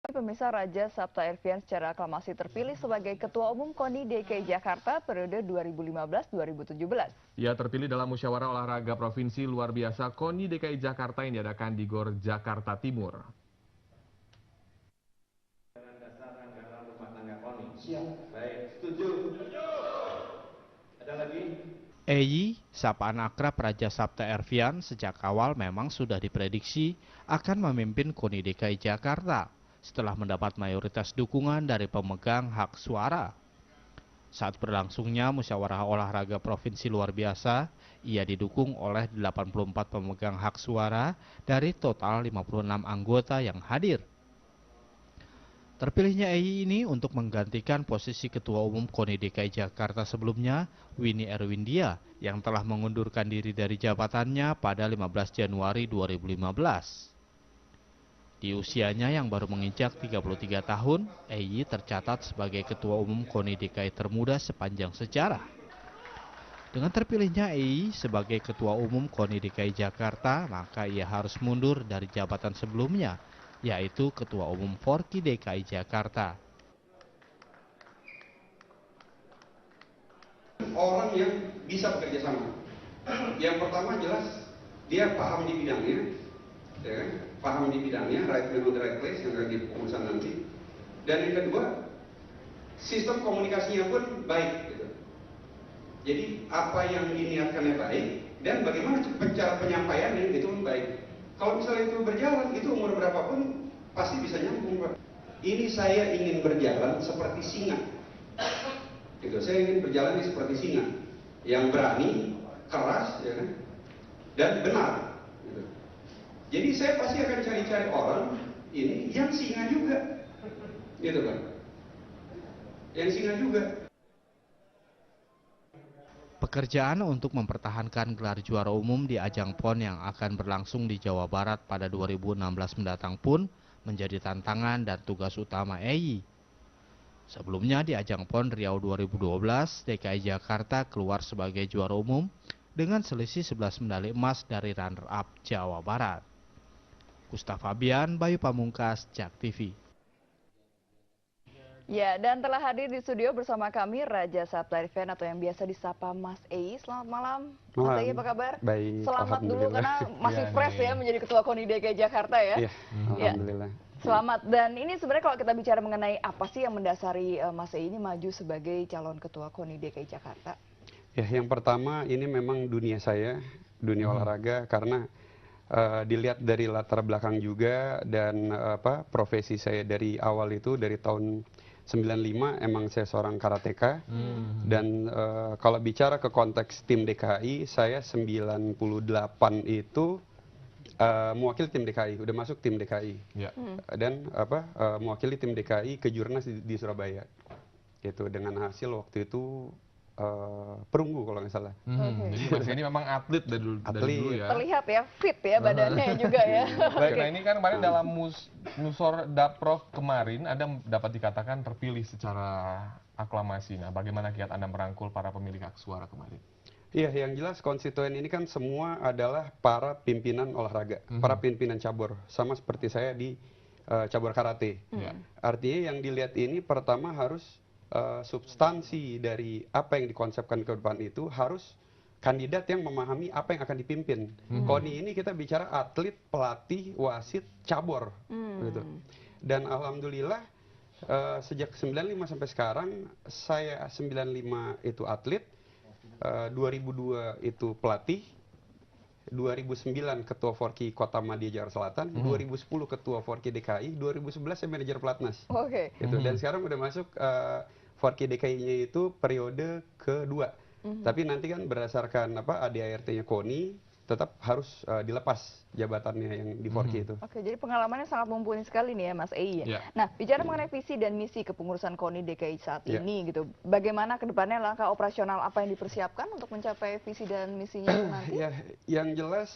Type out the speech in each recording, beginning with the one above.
Pemirsa, Raja Sabta Ervian secara aklamasi terpilih sebagai Ketua Umum KONI DKI Jakarta periode 2015-2017. Ia terpilih dalam musyawarah olahraga provinsi luar biasa KONI DKI Jakarta yang diadakan di GOR Jakarta Timur. Baik, setuju. Ada lagi? EY, sapaan akrab Raja Sabta Ervian, sejak awal memang sudah diprediksi akan memimpin KONI DKI Jakarta setelah mendapat mayoritas dukungan dari pemegang hak suara. Saat berlangsungnya musyawarah olahraga provinsi luar biasa, ia didukung oleh 84 pemegang hak suara dari total 56 anggota yang hadir. Terpilihnya EY ini untuk menggantikan posisi Ketua Umum KONI DKI Jakarta sebelumnya, Winnie Erwindia, yang telah mengundurkan diri dari jabatannya pada 15 Januari 2015. Di usianya yang baru menginjak 33 tahun, EY tercatat sebagai Ketua Umum KONI DKI termuda sepanjang sejarah. Dengan terpilihnya EY sebagai Ketua Umum KONI DKI Jakarta, maka ia harus mundur dari jabatan sebelumnya, yaitu Ketua Umum Forki DKI Jakarta. Orang yang bisa bekerja sama. Yang pertama jelas dia paham di bidangnya, ya kan? Paham di bidangnya, right man on the right place yang akan diurusan nanti. Dan yang kedua, sistem komunikasinya pun baik. Gitu. Jadi apa yang diniatkannya baik dan bagaimana cara penyampaiannya itu pun baik. Kalau misalnya itu berjalan, itu umur berapapun pasti bisa nyambung, Pak. Ini saya ingin berjalan seperti singa. Gitu. Saya ingin berjalan seperti singa, yang berani, keras, ya kan? Dan benar. Gitu. Jadi saya pasti akan cari-cari orang ini yang singa juga, gitu kan? Yang singa juga. Pekerjaan untuk mempertahankan gelar juara umum di ajang PON yang akan berlangsung di Jawa Barat pada 2016 mendatang pun menjadi tantangan dan tugas utama EY. Sebelumnya di ajang PON Riau 2012, DKI Jakarta keluar sebagai juara umum dengan selisih 11 medali emas dari runner-up Jawa Barat. Gustaf Fabian, Bayu Pamungkas, JAK TV. Ya, dan telah hadir di studio bersama kami Raja Sabta Ervian atau yang biasa disapa Mas EY. Selamat malam. Mas EY, apa kabar? Baik, selamat dulu karena masih Ya, fresh ya menjadi Ketua KONI DKI Jakarta ya. Iya, alhamdulillah. Selamat. Dan ini sebenarnya kalau kita bicara mengenai apa sih yang mendasari Mas EY ini maju sebagai calon Ketua KONI DKI Jakarta? Ya, yang pertama ini memang dunia saya, dunia olahraga, karena dilihat dari latar belakang juga dan profesi saya dari awal itu dari tahun 95 emang saya seorang karateka dan kalau bicara ke konteks tim DKI saya 98 itu mewakili tim DKI, udah masuk tim DKI dan mewakili tim DKI ke Jurnas di Surabaya gitu dengan hasil waktu itu perunggu kalau nggak salah. Jadi Mas ini memang atlet dari dulu ya. Terlihat ya fit ya badannya juga ya. Baik, nah ini kan kemarin dalam Musor Daprov kemarin ada dapat dikatakan terpilih secara aklamasi. Nah, bagaimana kiat Anda merangkul para pemilik hak suara kemarin? Iya, yang jelas konstituen ini kan semua adalah para pimpinan olahraga, para pimpinan cabur, sama seperti saya di cabur karate. Artinya yang dilihat ini pertama harus substansi dari apa yang dikonsepkan ke depan itu harus kandidat yang memahami apa yang akan dipimpin. KONI ini kita bicara atlet, pelatih, wasit, cabur, gitu. Dan alhamdulillah sejak 95 sampai sekarang saya 95 itu atlet, 2002 itu pelatih, 2009 Ketua Forki Kota Madia Jakarta Selatan, 2010 Ketua Forki DKI, 2011 saya manajer pelatnas. Gitu. Dan sekarang udah masuk Forki DKI-nya itu periode kedua. Tapi nanti kan berdasarkan ADART-nya KONI tetap harus dilepas jabatannya yang di Forki itu. Oke, jadi pengalamannya sangat mumpuni sekali nih ya Mas EY ya. Nah, bicara mengenai visi dan misi kepengurusan KONI DKI saat ini gitu. Bagaimana ke depannya langkah operasional apa yang dipersiapkan untuk mencapai visi dan misinya itu nanti? Ya, yang jelas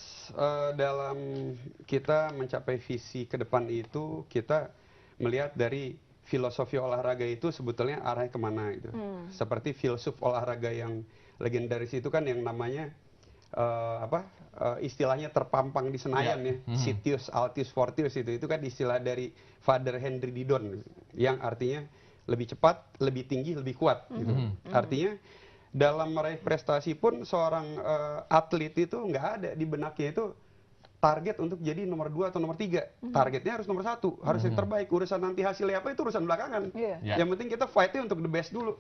dalam kita mencapai visi ke depan itu kita melihat dari filosofi olahraga itu sebetulnya arahnya kemana gitu. Seperti filsuf olahraga yang legendaris itu kan yang namanya istilahnya terpampang di Senayan ya, Sitius, Altius, Fortius itu kan istilah dari Father Henry Didon yang artinya lebih cepat, lebih tinggi, lebih kuat gitu. Artinya dalam meraih prestasi pun seorang atlet itu nggak ada di benaknya itu target untuk jadi nomor 2 atau nomor 3. Targetnya harus nomor 1, harus yang terbaik. Urusan nanti hasilnya apa itu urusan belakangan. Yang penting kita fight-nya untuk the best dulu.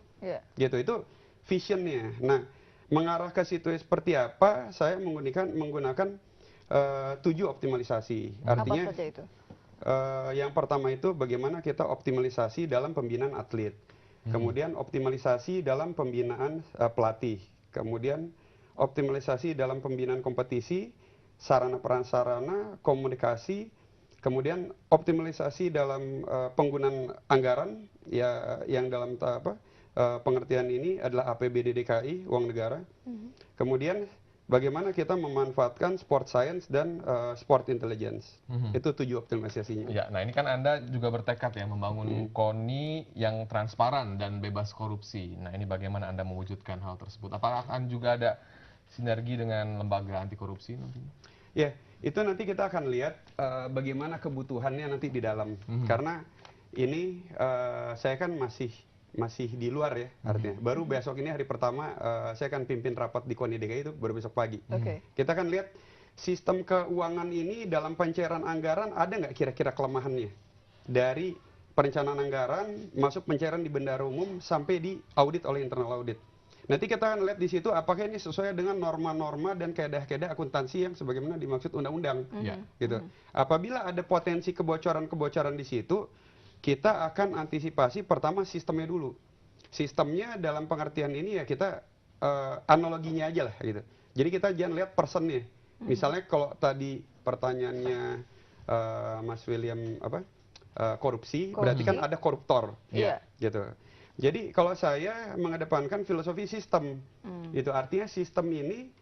Gitu, itu visionnya. Nah, mengarah ke situ seperti apa, saya menggunakan 7 optimalisasi. Artinya, apa saja itu? Yang pertama itu bagaimana kita optimalisasi dalam pembinaan atlet. Kemudian optimalisasi dalam pembinaan pelatih. Kemudian optimalisasi dalam pembinaan kompetisi, sarana prasarana, komunikasi. Kemudian optimalisasi dalam penggunaan anggaran ya, yang dalam pengertian ini adalah APBD DKI, uang negara. Kemudian bagaimana kita memanfaatkan sport science dan sport intelligence. Itu 7 optimalisasinya. Ya, nah ini kan Anda juga bertekad ya membangun KONI yang transparan dan bebas korupsi. Nah ini bagaimana Anda mewujudkan hal tersebut? Apakah akan juga ada sinergi dengan lembaga anti korupsi nantinya? Ya, itu nanti kita akan lihat bagaimana kebutuhannya nanti di dalam. Karena ini saya kan masih di luar ya, artinya. Baru besok ini hari pertama saya akan pimpin rapat di KONI DKI itu baru besok pagi. Kita akan lihat sistem keuangan ini dalam pencairan anggaran ada nggak kira-kira kelemahannya? Dari perencanaan anggaran, masuk pencairan di bendahara umum, sampai di audit oleh internal audit. Nanti kita akan lihat di situ apakah ini sesuai dengan norma-norma dan kaedah-kaedah akuntansi yang sebagaimana dimaksud undang-undang. Gitu. Apabila ada potensi kebocoran-kebocoran di situ, kita akan antisipasi pertama sistemnya dulu. Sistemnya dalam pengertian ini ya kita analoginya aja lah gitu. Jadi kita jangan lihat personnya. Misalnya kalau tadi pertanyaannya Mas William korupsi, berarti kan ada koruptor. Gitu. Jadi kalau saya mengedepankan filosofi sistem, itu artinya sistem ini,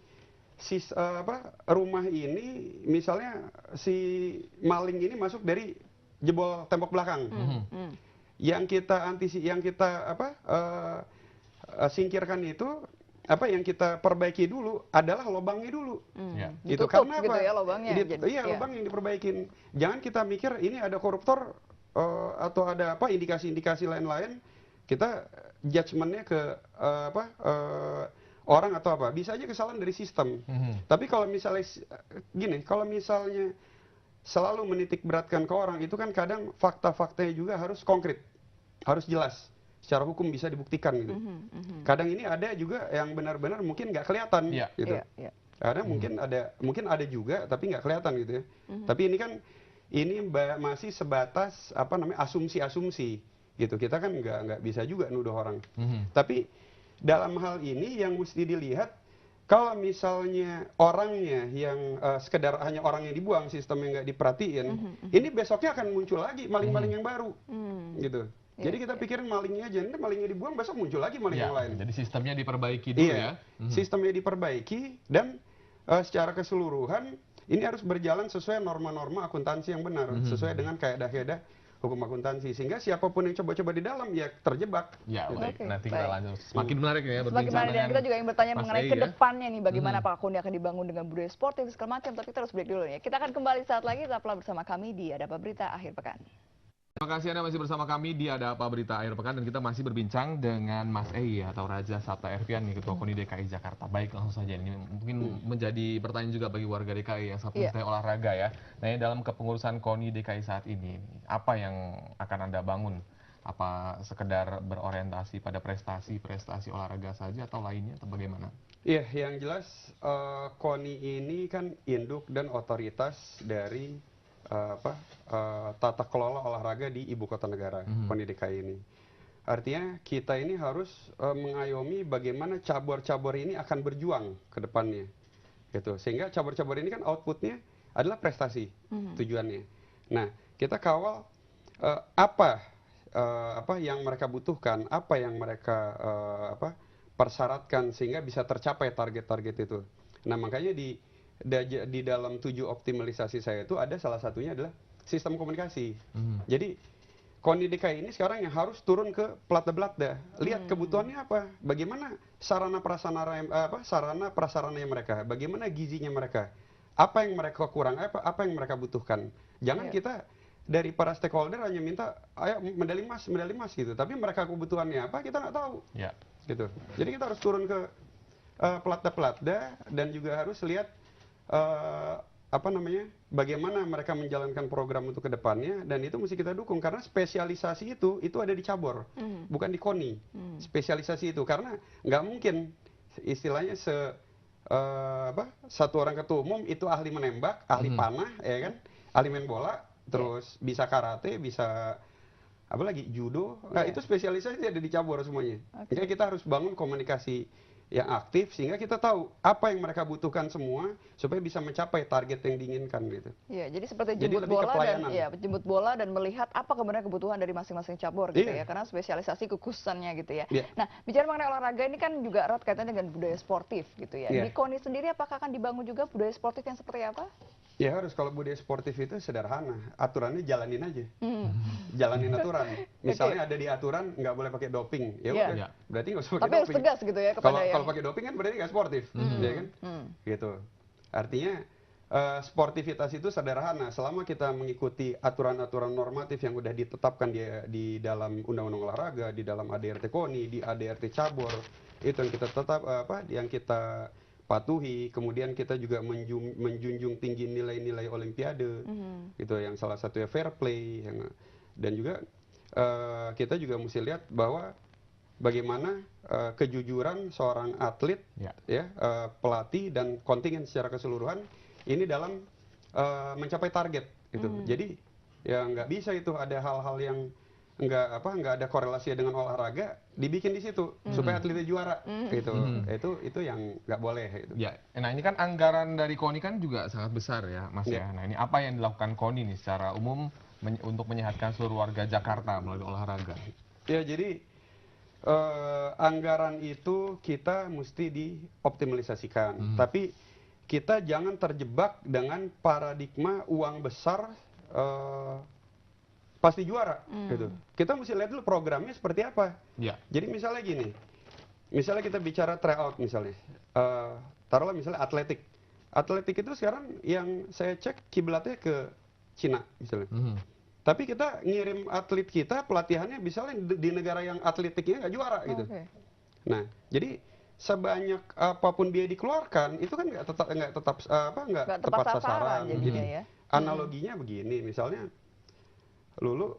rumah ini, misalnya si maling ini masuk dari jebol tembok belakang, yang kita singkirkan itu, yang kita perbaiki dulu adalah lubangnya dulu. Itu karena apa? Gitu ya, lubangnya. Iya, lubang yang diperbaikin. Jangan kita mikir ini ada koruptor atau ada indikasi-indikasi lain-lain. Kita judgementnya ke orang atau apa, bisa aja kesalahan dari sistem. Tapi kalau misalnya gini, kalau misalnya selalu menitik beratkan ke orang, itu kan kadang fakta-faktanya juga harus konkret, harus jelas, secara hukum bisa dibuktikan gitu. Kadang ini ada juga yang benar-benar mungkin nggak kelihatan gitu. Kadang mungkin ada juga tapi nggak kelihatan gitu ya. Tapi ini kan masih sebatas asumsi-asumsi. Gitu, kita kan nggak bisa juga nuduh orang. Tapi dalam hal ini yang mesti dilihat, kalau misalnya orangnya yang sekedar hanya orang yang dibuang, sistemnya nggak diperhatiin, ini besoknya akan muncul lagi maling-maling yang baru, gitu. Jadi kita pikirin malingnya aja, nanti malingnya dibuang, besok muncul lagi maling yang lain. Jadi sistemnya diperbaiki dulu ya. Sistemnya diperbaiki dan secara keseluruhan ini harus berjalan sesuai norma-norma akuntansi yang benar, sesuai dengan kaedah-kaedah hukum akuntansi, sehingga siapapun yang coba-coba di dalam ya terjebak. Ya, baik. Nanti kita lanjut. Semakin menarik ya berbincang dengan dan kita juga yang bertanya mengenai ke depannya nih, bagaimana Pak KONI akan dibangun dengan budaya sportif segala macam, tapi kita harus break dulu ya. Kita akan kembali saat lagi, tetaplah bersama kami di Ada Apa Berita Akhir Pekan. Terima kasih Anda masih bersama kami di Ada Apa Berita Akhir Pekan, dan kita masih berbincang dengan Mas Ei atau Raja Sabta Ervian nih, Ketua KONI DKI Jakarta. Baik, langsung saja ini mungkin menjadi pertanyaan juga bagi warga DKI yang sangat mencintai olahraga ya. Nah, ini dalam kepengurusan KONI DKI saat ini, apa yang akan Anda bangun? Apa sekedar berorientasi pada prestasi olahraga saja atau lainnya atau bagaimana? Iya, yang jelas KONI ini kan induk dan otoritas dari tata kelola olahraga di ibu kota negara, KONI DKI ini. Artinya kita ini harus mengayomi bagaimana cabur-cabur ini akan berjuang ke depannya, gitu. Sehingga cabur-cabur ini kan outputnya adalah prestasi, tujuannya. Nah, kita kawal apa yang mereka butuhkan, apa yang mereka persyaratkan sehingga bisa tercapai target-target itu. Nah, makanya di dalam 7 optimalisasi saya itu ada salah satunya adalah sistem komunikasi. Jadi KONI DKI ini sekarang yang harus turun ke Platda-Platda, lihat kebutuhannya apa, bagaimana sarana prasarana mereka, bagaimana gizinya mereka, apa yang mereka kurang, apa yang mereka butuhkan. Jangan kita dari para stakeholder hanya minta, ayo medali emas gitu, tapi mereka kebutuhannya apa kita nggak tahu, gitu. Jadi kita harus turun ke Platda-Platda dan juga harus lihat bagaimana mereka menjalankan program untuk kedepannya, dan itu mesti kita dukung karena spesialisasi itu ada di cabur, bukan di KONI. Spesialisasi itu karena nggak mungkin istilahnya satu orang ketua umum itu ahli menembak, ahli panah, ya kan, ahli main bola, terus bisa karate, bisa apa lagi judo. Nah, itu spesialisasi ada di cabur semuanya. Jadi kita harus bangun komunikasi yang aktif sehingga kita tahu apa yang mereka butuhkan semua supaya bisa mencapai target yang diinginkan gitu. Ya, jadi seperti jemput bola dan melihat apa kemudian kebutuhan dari masing-masing cabur gitu ya, karena spesialisasi kekhususannya gitu ya. Nah, bicara mengenai olahraga ini kan juga erat kaitannya dengan budaya sportif gitu ya. Di KONI sendiri apakah akan dibangun juga budaya sportif yang seperti apa? Ya harus, kalau budaya sportif itu sederhana, aturannya jalanin aja, jalanin aturan. Misalnya ada di aturan nggak boleh pakai doping, ya udah, berarti nggak usah pakai doping. Tapi harus tegas gitu ya kepada kalau pakai doping kan berarti nggak sportif, ya kan? Gitu. Artinya sportivitas itu sederhana, selama kita mengikuti aturan-aturan normatif yang udah ditetapkan di dalam Undang-Undang Olahraga, di dalam ADRT KONI, di ADRT cabur, itu yang kita yang kita patuhi. Kemudian kita juga menjunjung tinggi nilai-nilai olimpiade, gitu, yang salah satunya fair play, dan juga kita juga mesti lihat bahwa bagaimana kejujuran seorang atlet, pelatih dan kontingen secara keseluruhan ini dalam mencapai target, gitu. Jadi ya nggak bisa itu ada hal-hal yang nggak ada korelasi dengan olahraga dibikin di situ supaya atletnya juara, gitu. Itu yang nggak boleh gitu. Ya, nah ini kan anggaran dari KONI kan juga sangat besar ya, Mas ya. Nah, ini apa yang dilakukan KONI nih secara umum untuk menyehatkan seluruh warga Jakarta melalui olahraga? Ya, jadi anggaran itu kita mesti dioptimalisasikan, tapi kita jangan terjebak dengan paradigma uang besar pasti juara, gitu. Kita mesti lihat dulu programnya seperti apa. Jadi misalnya gini, misalnya kita bicara tryout misalnya, taruhlah misalnya atletik itu sekarang yang saya cek kiblatnya ke Cina misalnya. Tapi kita ngirim atlet kita pelatihannya misalnya di negara yang atletiknya nggak juara gitu. Nah, jadi sebanyak apapun biaya dikeluarkan itu kan nggak tepat sasaran. Jadi analoginya begini, misalnya Lulu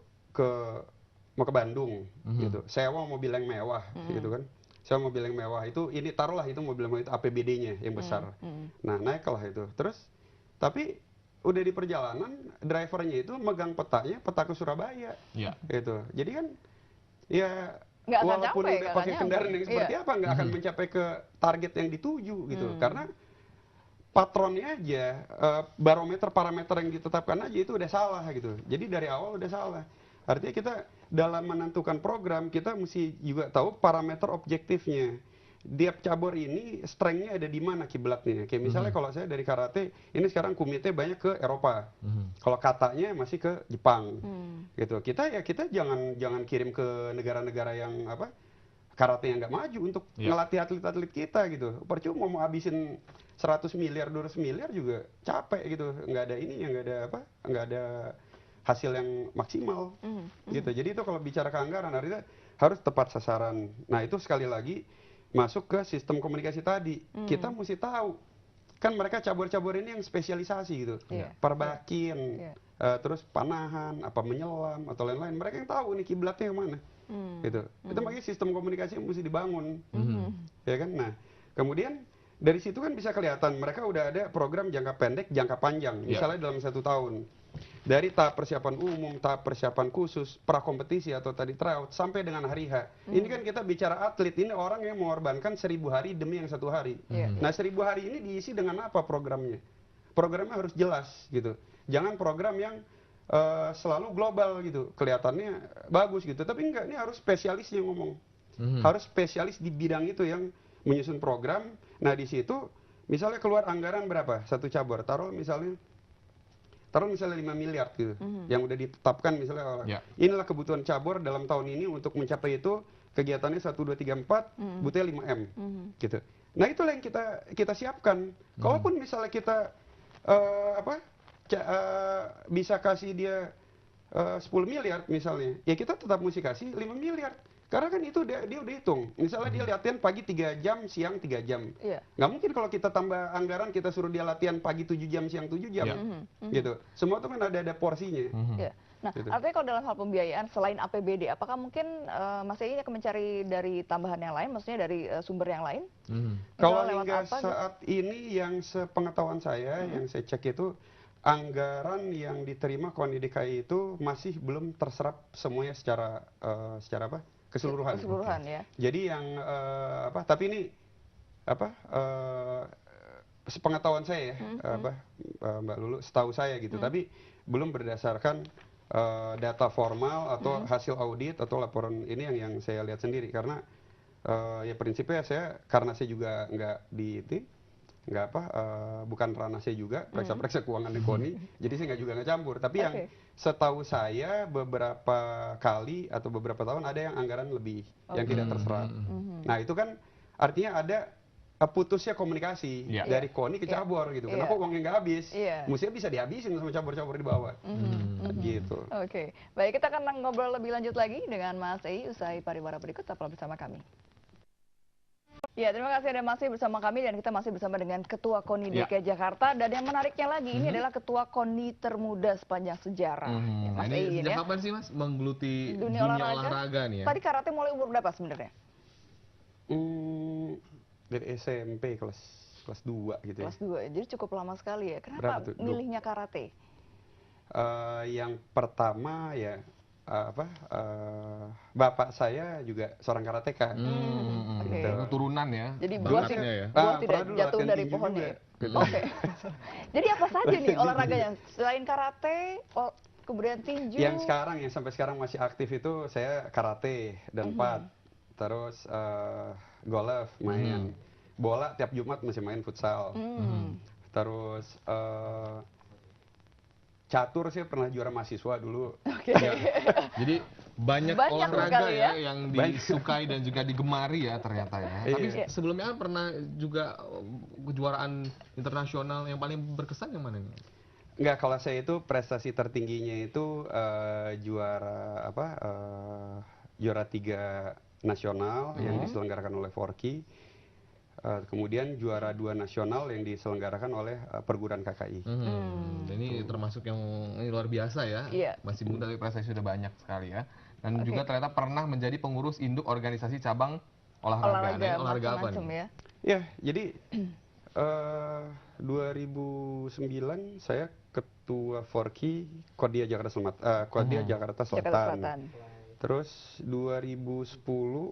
mau ke Bandung, gitu, sewa mobil yang mewah, gitu kan, sewa mobil yang mewah itu, ini taruhlah itu mobil mewah itu APBD-nya yang besar, nah naiklah itu, terus tapi udah di perjalanan drivernya itu megang peta ke Surabaya, gitu, jadi kan ya walaupun udah pakai kendaraan yang seperti apa nggak akan mencapai ke target yang dituju, gitu, karena patronnya aja, parameter yang ditetapkan aja itu udah salah, gitu. Jadi dari awal udah salah. Artinya kita dalam menentukan program kita mesti juga tahu parameter objektifnya. Tiap cabur ini strength-nya ada di mana kiblatnya. Kayak misalnya kalau saya dari karate, ini sekarang kumite banyak ke Eropa. Kalau katanya masih ke Jepang. Gitu. Kita jangan kirim ke negara-negara yang karate yang nggak maju untuk ngelatih atlet-atlet kita, gitu. Percuma mau habisin 100 miliar, 200 miliar juga capek, gitu. Nggak ada ini, nggak ada hasil yang maksimal, gitu. Jadi itu kalau bicara ke anggaran, artinya harus tepat sasaran. Nah, itu sekali lagi masuk ke sistem komunikasi tadi. Kita mesti tahu, kan mereka cabur-cabur ini yang spesialisasi, gitu. Perbakin, terus panahan, menyelam, atau lain-lain. Mereka yang tahu nih kiblatnya yang mana. Gitu. Itu makanya sistem komunikasi yang mesti dibangun, ya kan. Nah, kemudian dari situ kan bisa kelihatan mereka udah ada program jangka pendek, jangka panjang, misalnya dalam 1 tahun, dari tahap persiapan umum, tahap persiapan khusus, prakompetisi atau tadi tryout sampai dengan hari H. Ini kan kita bicara atlet, ini orang yang mengorbankan 1000 hari demi yang 1 hari. Nah, 1000 hari ini diisi dengan apa programnya? Programnya harus jelas, gitu. Jangan program yang selalu global, gitu, kelihatannya bagus, gitu, tapi enggak, ini harus spesialis yang ngomong, harus spesialis di bidang itu yang menyusun program. Nah, di situ misalnya keluar anggaran berapa satu cabur, taruh misalnya taruh misalnya 5 miliar gitu, yang udah ditetapkan misalnya, inilah kebutuhan cabur dalam tahun ini untuk mencapai itu, kegiatannya 1, 2, 3, 4, butuhnya 5M, gitu. Nah itulah yang kita siapkan. Kalaupun misalnya kita bisa kasih dia 10 miliar misalnya, ya kita tetap mesti kasih 5 miliar. Karena kan itu dia udah hitung. Misalnya dia latihan pagi 3 jam, siang 3 jam. Nggak mungkin kalau kita tambah anggaran, kita suruh dia latihan pagi 7 jam, siang 7 jam. Gitu. Semua itu kan ada porsinya. Nah, gitu. artinya kalau dalam hal pembiayaan selain APBD, apakah mungkin Mas Ei akan mencari dari tambahan yang lain, maksudnya dari sumber yang lain? Kalau hingga saat ini yang sepengetahuan saya, yang saya cek itu, anggaran yang diterima KONI DKI itu masih belum terserap semuanya secara keseluruhan. Ya. Jadi yang tapi ini sepengetahuan saya ya, Mbak Lulu, setahu saya gitu, tapi belum berdasarkan data formal atau hasil audit atau laporan ini yang saya lihat sendiri, karena ya prinsipnya karena saya juga bukan ranah saya juga periksa keuangan di KONI, jadi saya nggak campur. Tapi yang setahu saya beberapa kali atau beberapa tahun ada yang anggaran lebih yang tidak terserap. Nah itu kan artinya ada putusnya komunikasi dari KONI ke cabur gitu. Kenapa uangnya nggak habis? Mestinya bisa dihabisin sama cabur-cabur di bawah. Gitu. Oke, baik, kita akan ngobrol lebih lanjut lagi dengan Mas Ei usai pariwara berikut. Tetaplah bersama kami. Ya, terima kasih Anda masih bersama kami dan kita masih bersama dengan Ketua KONI DKI Jakarta, dan yang menariknya lagi ini adalah Ketua KONI termuda sepanjang sejarah. Ya, Mas Ei, sejak kapan sih Mas menggeluti dunia olahraga nih ya? Tadi karate mulai umur berapa sebenarnya? Dari SMP kelas 2 gitu ya. Kelas 2, jadi cukup lama sekali ya. Kenapa milihnya karate? Yang pertama ya bapak saya juga seorang karateka. Gitu. Turunan ya. Jadi buah tidak jatuh dari pohonnya. Oke. Jadi apa saja nih olahraganya selain karate, kemudian tinju? Yang sampai sekarang masih aktif itu saya karate dan pad. Terus golf main. Bola tiap Jumat masih main futsal. Terus catur sih pernah juara mahasiswa dulu. Ya. Jadi banyak olahraga ya yang disukai dan juga digemari ya ternyata ya. Tapi sebelumnya pernah juga kejuaraan internasional yang paling berkesan yang mana nih? Enggak, kalau saya itu prestasi tertingginya itu juara 3 nasional yang diselenggarakan oleh Forky. Kemudian juara 2 nasional yang diselenggarakan oleh perguruan KKI. Ini termasuk yang luar biasa ya. Masih muda tapi prestasi sudah banyak sekali ya. Dan juga ternyata pernah menjadi pengurus induk organisasi cabang olahraga. Olahraga apa nih? Ya, jadi 2009 saya ketua Forky Kodia Jakarta Selatan. Terus 2010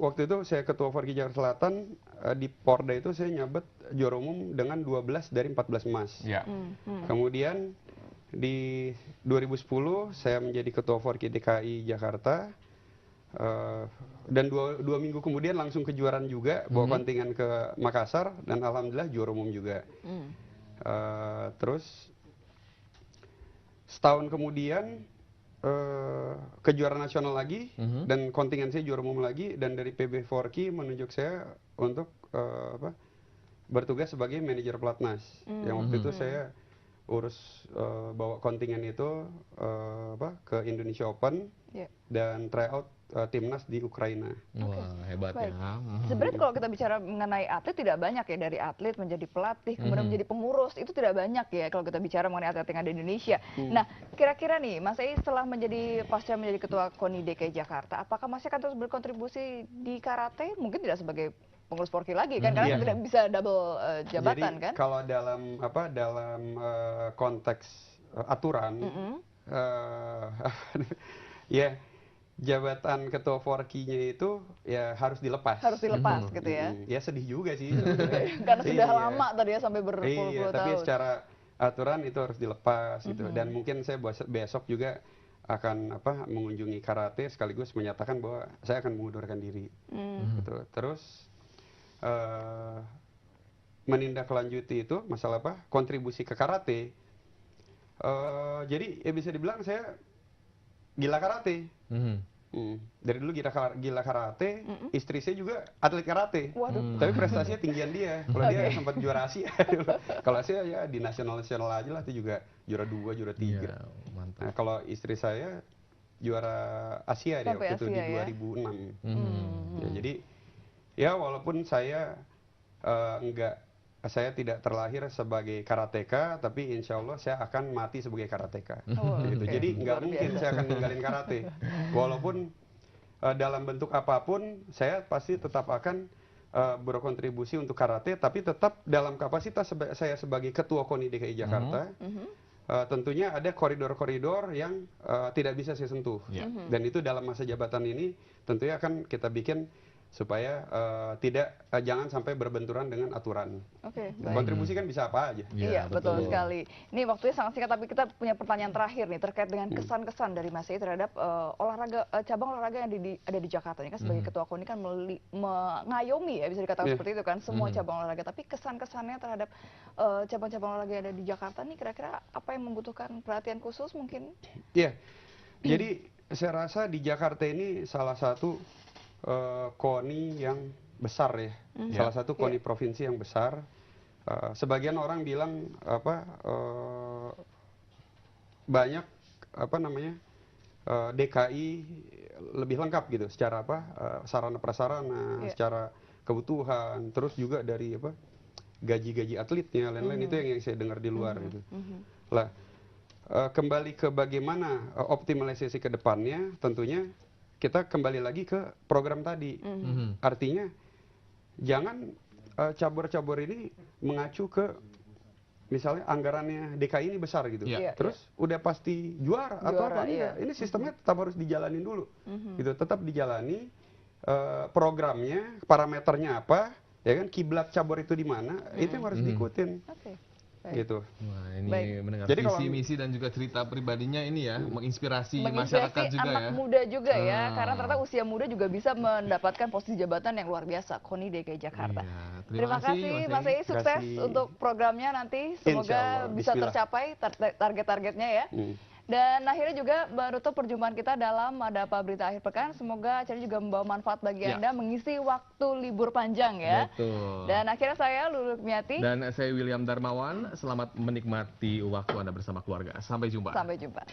waktu itu saya ketua Forky Jakarta Selatan, di Porda itu saya nyabet juara umum dengan 12 dari 14 emas. Kemudian di 2010 saya menjadi ketua Forky DKI Jakarta, dan dua minggu kemudian langsung kejuaraan juga, bawa kontingen ke Makassar dan alhamdulillah juara umum juga. Terus setahun kemudian kejuaraan nasional lagi, dan kontingen saya juara umum lagi, dan dari PB Forky menunjuk saya untuk bertugas sebagai manajer pelatnas. Yang waktu itu saya urus bawa kontingen itu ke Indonesia Open dan tryout timnas di Ukraina. Wah, hebat ya. Sebenarnya kalau kita bicara mengenai atlet, tidak banyak ya, dari atlet menjadi pelatih, kemudian menjadi pengurus, itu tidak banyak ya kalau kita bicara mengenai atlet yang ada di Indonesia. Nah, kira-kira nih, Mas Ei setelah pasca menjadi ketua KONI DKI Jakarta, apakah masih akan terus berkontribusi di karate? Mungkin tidak sebagai pengurus Forky lagi kan, karena tidak bisa double jabatan. Jadi, kan? Kalau dalam konteks aturan, ya jabatan ketua Forky-nya itu ya harus dilepas. Harus dilepas gitu ya. Ya sedih juga sih. Karena sudah lama tadi ya, sampai berpuluh-puluh tahun. Tapi secara aturan itu harus dilepas gitu. Dan mungkin saya besok juga akan mengunjungi karate sekaligus menyatakan bahwa saya akan mengundurkan diri. Gitu. Terus menindaklanjuti itu masalah kontribusi ke karate. Jadi ya bisa dibilang saya gila karate. Dari dulu gila karate, istri saya juga atlet karate. Waduh. Tapi prestasinya tinggian dia. Kalau dia sempat juara Asia. Kalau saya ya di nasional aja lah, itu juga juara 2, juara 3. Iya, mantap. Nah, kalau istri saya juara Asia dia waktu itu di 2006. Ya, jadi ya walaupun saya saya tidak terlahir sebagai karateka, tapi insya Allah saya akan mati sebagai karateka. Gitu. Jadi nggak mungkin saya akan ninggalin karate. Walaupun dalam bentuk apapun, saya pasti tetap akan berkontribusi untuk karate, tapi tetap dalam kapasitas saya sebagai ketua KONI DKI Jakarta. Tentunya ada koridor-koridor yang tidak bisa saya sentuh. Dan itu dalam masa jabatan ini tentunya akan kita bikin supaya jangan sampai berbenturan dengan aturan. Kontribusi kan bisa apa aja. Iya, betul sekali. Ini waktunya sangat singkat, tapi kita punya pertanyaan terakhir nih terkait dengan kesan-kesan dari Mas Ei terhadap cabang olahraga yang ada di Jakarta. Ini kan sebagai ketua KONI kan mengayomi ya, bisa dikatakan seperti itu kan, semua cabang olahraga. Tapi kesan-kesannya terhadap cabang-cabang olahraga yang ada di Jakarta nih kira-kira apa yang membutuhkan perhatian khusus mungkin? Iya. Jadi saya rasa di Jakarta ini salah satu KONI yang besar ya, salah satu KONI provinsi yang besar. Sebagian orang bilang banyak DKI lebih lengkap gitu, secara sarana prasarana, secara kebutuhan, terus juga dari gaji-gaji atletnya, lain-lain itu yang saya dengar di luar gitu. Lah, kembali ke bagaimana optimalisasi ke depannya, tentunya kita kembali lagi ke program tadi. Artinya jangan cabur-cabur ini mengacu ke misalnya anggarannya DKI ini besar gitu. Terus udah pasti juara atau apa enggak. Ini sistemnya tetap harus dijalanin dulu. Gitu, tetap dijalani programnya, parameternya apa, ya kan, kiblat cabur itu di mana, itu yang harus diikutin. Gitu. Wah, ini mendengar visi misi dan juga cerita pribadinya ini ya, menginspirasi masyarakat juga anak ya. muda juga ya, karena ternyata usia muda juga bisa mendapatkan posisi jabatan yang luar biasa, KONI DKI Jakarta. Terima kasih Mas Ei, sukses untuk programnya nanti, semoga bisa tercapai target-targetnya ya. Dan akhirnya juga menutup perjumpaan kita dalam Ada Apa Berita Akhir Pekan. Semoga acara juga membawa manfaat bagi Anda mengisi waktu libur panjang ya. Betul. Dan akhirnya saya Lulu Miati. Dan saya William Darmawan. Selamat menikmati waktu Anda bersama keluarga. Sampai jumpa. Sampai jumpa.